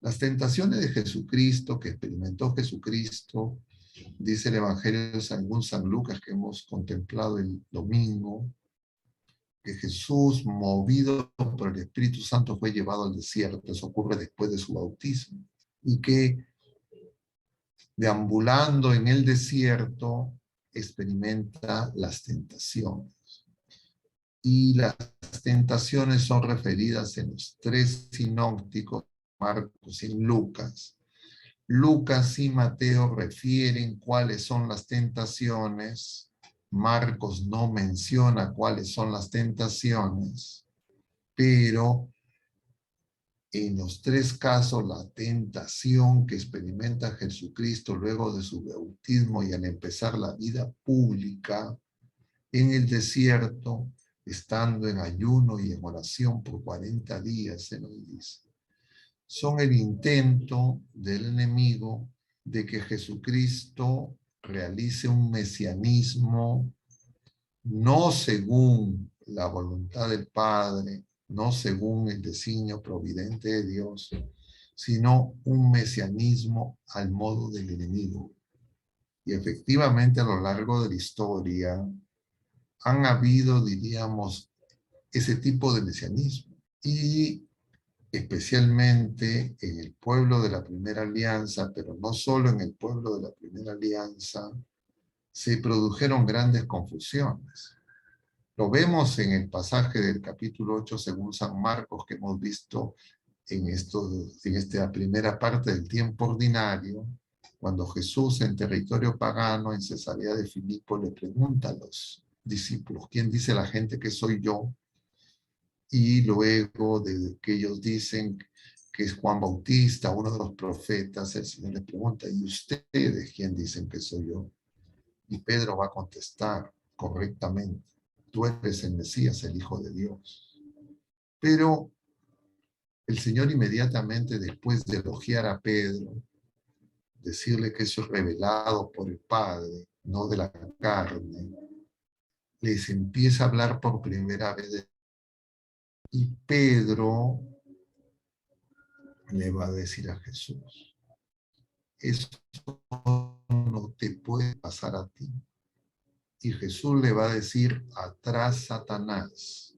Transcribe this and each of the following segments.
Las tentaciones de Jesucristo, que experimentó Jesucristo, dice el Evangelio según San Lucas que hemos contemplado el domingo, que Jesús, movido por el Espíritu Santo, fue llevado al desierto. Eso ocurre después de su bautismo. Y que deambulando en el desierto, experimenta las tentaciones. Y las tentaciones son referidas en los tres sinópticos, Marcos y Lucas. Lucas y Mateo refieren cuáles son las tentaciones. Marcos no menciona cuáles son las tentaciones, pero en los tres casos la tentación que experimenta Jesucristo luego de su bautismo y al empezar la vida pública en el desierto, estando en ayuno y en oración por 40 días, se nos dice, son el intento del enemigo de que Jesucristo realice un mesianismo no según la voluntad del Padre, no según el designio providente de Dios, sino un mesianismo al modo del enemigo. Y efectivamente a lo largo de la historia han habido, diríamos, ese tipo de mesianismo. Y especialmente en el pueblo de la Primera Alianza, pero no solo en el pueblo de la Primera Alianza, se produjeron grandes confusiones. Lo vemos en el pasaje del capítulo 8 según San Marcos que hemos visto en esta primera parte del tiempo ordinario, cuando Jesús en territorio pagano, en Cesarea de Filipo, le pregunta a los discípulos, ¿quién dice la gente que soy yo? Y luego de que ellos dicen que es Juan Bautista, uno de los profetas, el Señor les pregunta, ¿y ustedes quién dicen que soy yo? Y Pedro va a contestar correctamente, tú eres el Mesías, el Hijo de Dios. Pero el Señor inmediatamente después de elogiar a Pedro, decirle que eso es revelado por el Padre, no de la carne, les empieza a hablar por primera vez. Y Pedro le va a decir a Jesús, eso no te puede pasar a ti. Y Jesús le va a decir, atrás Satanás.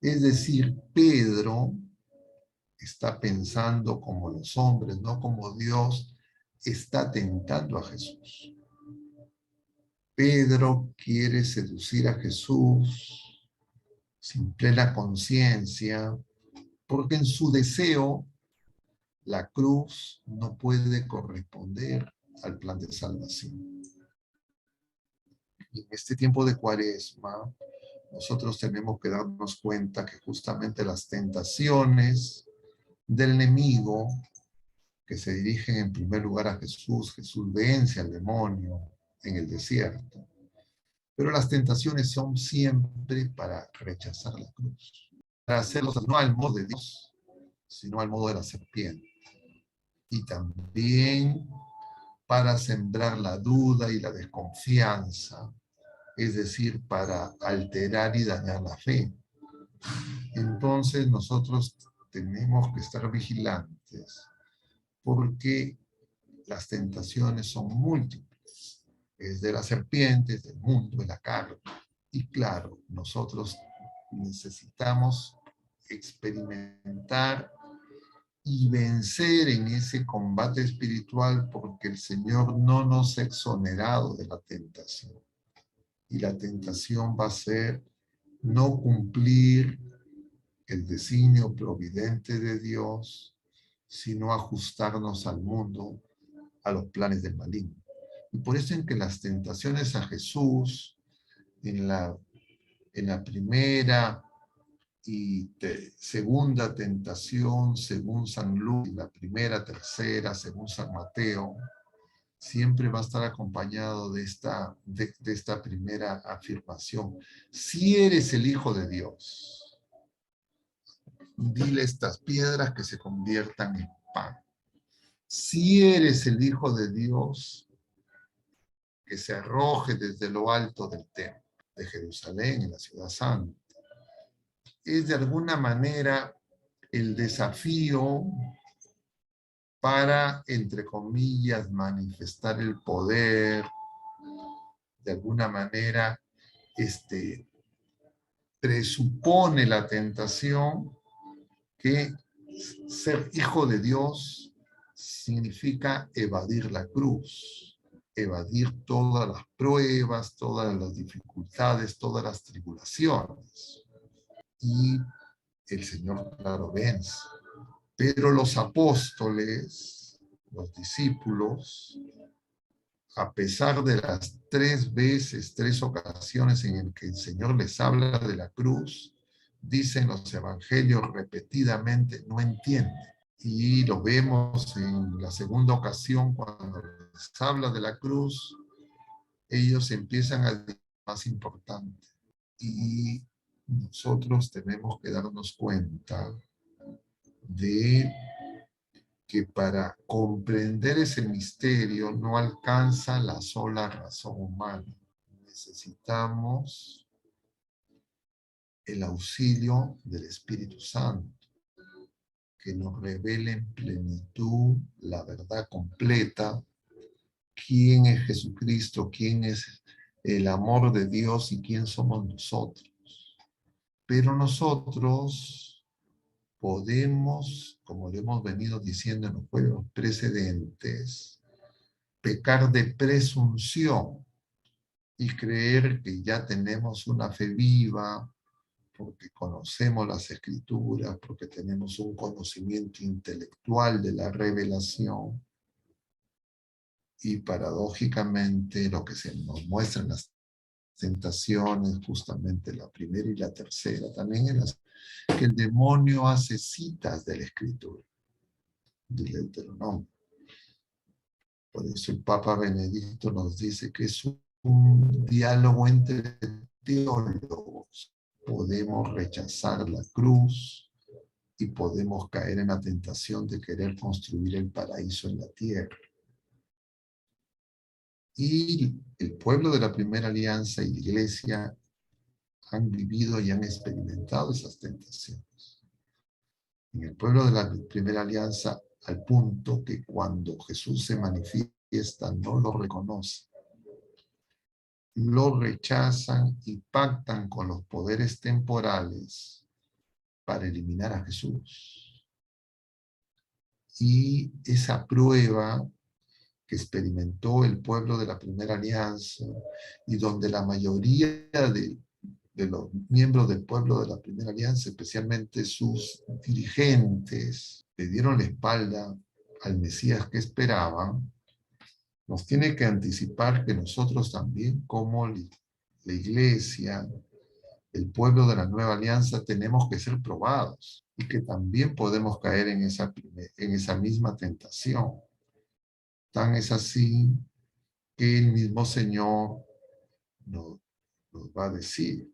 Es decir, Pedro está pensando como los hombres, no como Dios está tentando a Jesús. Pedro quiere seducir a Jesús sin plena conciencia, porque en su deseo la cruz no puede corresponder al plan de salvación. Y en este tiempo de Cuaresma, nosotros tenemos que darnos cuenta que justamente las tentaciones del enemigo que se dirigen en primer lugar a Jesús, Jesús vence al demonio en el desierto, pero las tentaciones son siempre para rechazar la cruz, para hacerlos no al modo de Dios, sino al modo de la serpiente, y también para sembrar la duda y la desconfianza, es decir, para alterar y dañar la fe. Entonces nosotros tenemos que estar vigilantes porque las tentaciones son múltiples. Es de la serpiente, es del mundo, de la carne. Y claro, nosotros necesitamos experimentar y vencer en ese combate espiritual porque el Señor no nos ha exonerado de la tentación. Y la tentación va a ser no cumplir el designio providente de Dios, sino ajustarnos al mundo, a los planes del maligno. Y por eso en que las tentaciones a Jesús, en la primera y segunda tentación, según San Lucas, y la primera, tercera, según San Mateo, siempre va a estar acompañado de esta primera afirmación. Si eres el Hijo de Dios, dile estas piedras que se conviertan en pan. Si eres el Hijo de Dios, que se arroje desde lo alto del templo de Jerusalén, en la ciudad santa. Es de alguna manera el desafío para, entre comillas, manifestar el poder, de alguna manera, presupone la tentación que ser hijo de Dios significa evadir la cruz, evadir todas las pruebas, todas las dificultades, todas las tribulaciones. Y el Señor, claro, vence. Pero los apóstoles, los discípulos, a pesar de las 3 ocasiones en que el Señor les habla de la cruz, dicen los evangelios repetidamente, no entienden. Y lo vemos en la segunda ocasión cuando les habla de la cruz, ellos empiezan a decir más importante. Y nosotros tenemos que darnos cuenta de que para comprender ese misterio no alcanza la sola razón humana. Necesitamos el auxilio del Espíritu Santo, que nos revele en plenitud la verdad completa, quién es Jesucristo, quién es el amor de Dios y quién somos nosotros. Pero nosotros podemos, como lo hemos venido diciendo en los juegos precedentes, pecar de presunción y creer que ya tenemos una fe viva, porque conocemos las Escrituras, porque tenemos un conocimiento intelectual de la revelación. Y paradójicamente lo que se nos muestra en las tentaciones, justamente la primera y la tercera, también en las que el demonio hace citas de la Escritura, del Deuteronomio. Por eso el Papa Benedicto nos dice que es un diálogo entre teólogos. Podemos rechazar la cruz y podemos caer en la tentación de querer construir el paraíso en la tierra. Y el pueblo de la primera alianza y la iglesia han vivido y han experimentado esas tentaciones. En el pueblo de la primera alianza, al punto que cuando Jesús se manifiesta no lo reconocen, lo rechazan y pactan con los poderes temporales para eliminar a Jesús. Y esa prueba que experimentó el pueblo de la primera alianza y donde la mayoría de los miembros del pueblo de la primera alianza, especialmente sus dirigentes, le dieron la espalda al Mesías que esperaban, nos tiene que anticipar que nosotros también, como la iglesia, el pueblo de la nueva alianza, tenemos que ser probados y que también podemos caer en esa misma tentación. Tan es así que el mismo Señor nos va a decir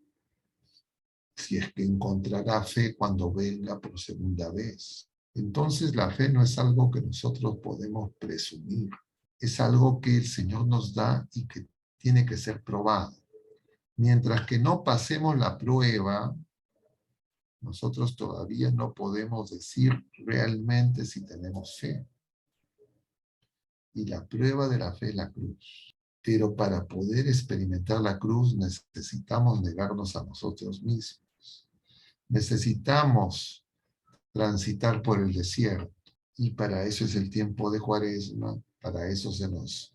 si es que encontrará fe cuando venga por segunda vez. Entonces la fe no es algo que nosotros podemos presumir, es algo que el Señor nos da y que tiene que ser probado. Mientras que no pasemos la prueba, nosotros todavía no podemos decir realmente si tenemos fe. Y la prueba de la fe es la cruz. Pero para poder experimentar la cruz necesitamos negarnos a nosotros mismos. Necesitamos transitar por el desierto. Y para eso es el tiempo de Cuaresma. Para eso se nos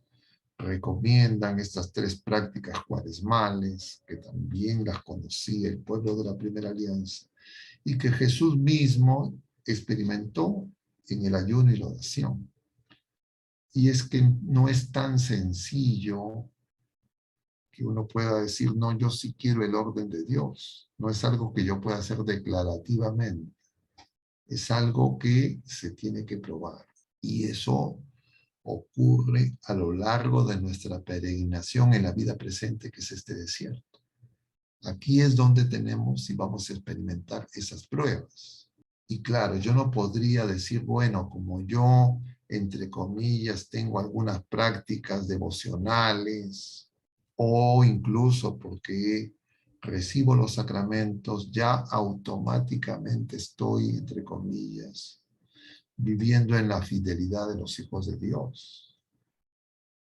recomiendan estas 3 prácticas cuaresmales, que también las conocía el pueblo de la primera alianza, y que Jesús mismo experimentó en el ayuno y la oración. Y es que no es tan sencillo que uno pueda decir, no, yo sí quiero el orden de Dios. No es algo que yo pueda hacer declarativamente. Es algo que se tiene que probar. Y eso ocurre a lo largo de nuestra peregrinación en la vida presente, que es este desierto. Aquí es donde tenemos y vamos a experimentar esas pruebas. Y claro, yo no podría decir, bueno, como yo, entre comillas, tengo algunas prácticas devocionales, o incluso porque recibo los sacramentos, ya automáticamente estoy, entre comillas, viviendo en la fidelidad de los hijos de Dios.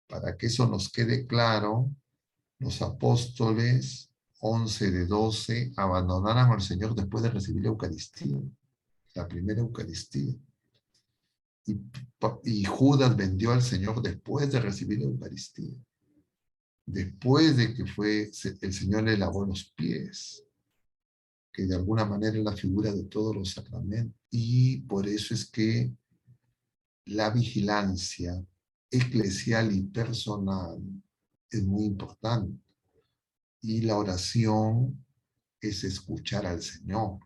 Para que eso nos quede claro, los apóstoles, 11 de 12, abandonaron al Señor después de recibir la Eucaristía, la primera Eucaristía. Y Judas vendió al Señor después de recibir la Eucaristía. Después de que el Señor le lavó los pies, que de alguna manera es la figura de todos los sacramentos. Y por eso es que la vigilancia eclesial y personal es muy importante. Y la oración es escuchar al Señor.